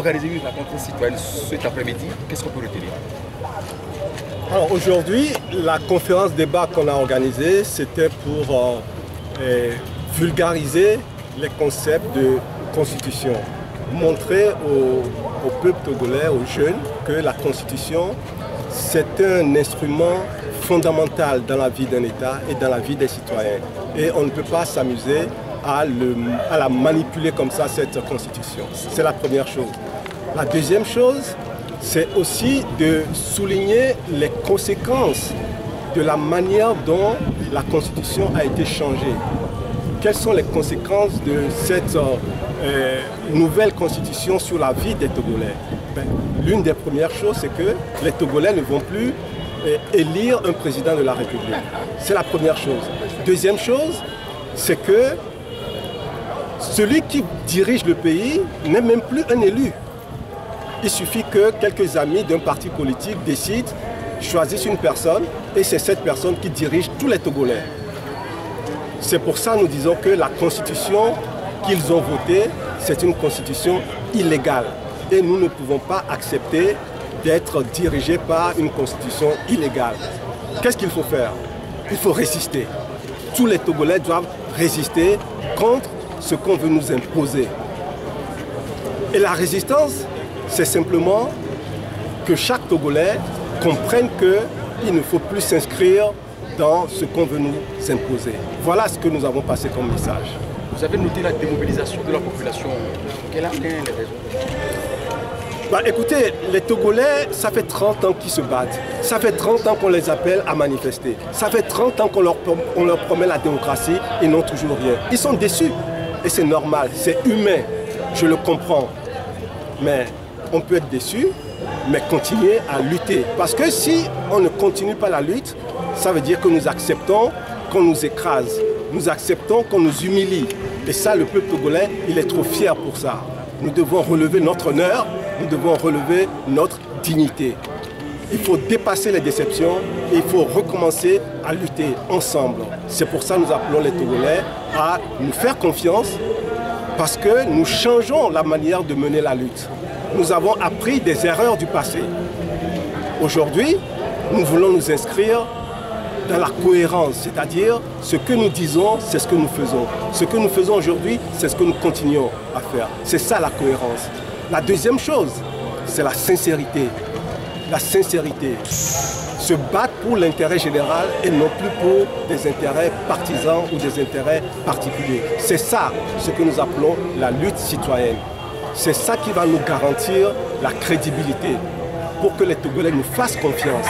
organisé une rencontre citoyenne cet après-midi. Qu'est-ce qu'on peut retenir? Alors aujourd'hui, la conférence débat qu'on a organisée, c'était pour vulgariser les concepts de constitution. Montrer au peuple togolais, aux jeunes, que la constitution, c'est un instrument fondamental dans la vie d'un État et dans la vie des citoyens. Et on ne peut pas s'amuser à la manipuler comme ça, cette constitution. C'est la première chose. La deuxième chose, c'est aussi de souligner les conséquences de la manière dont la constitution a été changée. Quelles sont les conséquences de cette nouvelle constitution sur la vie des Togolais? L'une des premières choses, c'est que les Togolais ne vont plus élire un président de la République. C'est la première chose. Deuxième chose, c'est que celui qui dirige le pays n'est même plus un élu. Il suffit que quelques amis d'un parti politique décident, choisissent une personne, et c'est cette personne qui dirige tous les Togolais. C'est pour ça que nous disons que la constitution qu'ils ont votée, c'est une constitution illégale. Et nous ne pouvons pas accepter d'être dirigés par une constitution illégale. Qu'est-ce qu'il faut faire? Il faut résister. Tous les Togolais doivent résister contre ce qu'on veut nous imposer. Et la résistance, c'est simplement que chaque Togolais comprenne qu'il ne faut plus s'inscrire dans ce qu'on veut nous imposer. Voilà ce que nous avons passé comme message. Vous avez noté la démobilisation de la population. Quelles sont les raisons? Écoutez, les Togolais, ça fait 30 ans qu'ils se battent. Ça fait 30 ans qu'on les appelle à manifester. Ça fait 30 ans qu'on leur promet la démocratie, ils n'ont toujours rien. Ils sont déçus. Et c'est normal, c'est humain. Je le comprends. Mais on peut être déçu, mais continuer à lutter. Parce que si on ne continue pas la lutte, ça veut dire que nous acceptons qu'on nous écrase. Nous acceptons qu'on nous humilie. Et ça, le peuple togolais, il est trop fier pour ça. Nous devons relever notre honneur, nous devons relever notre dignité. Il faut dépasser les déceptions et il faut recommencer à lutter ensemble. C'est pour ça que nous appelons les Togolais à nous faire confiance parce que nous changeons la manière de mener la lutte. Nous avons appris des erreurs du passé. Aujourd'hui, nous voulons nous inscrire dans la cohérence, c'est-à-dire ce que nous disons, c'est ce que nous faisons. Ce que nous faisons aujourd'hui, c'est ce que nous continuons à faire. C'est ça la cohérence. La deuxième chose, c'est la sincérité. La sincérité. Se battre pour l'intérêt général et non plus pour des intérêts partisans ou des intérêts particuliers. C'est ça ce que nous appelons la lutte citoyenne. C'est ça qui va nous garantir la crédibilité pour que les Togolais nous fassent confiance.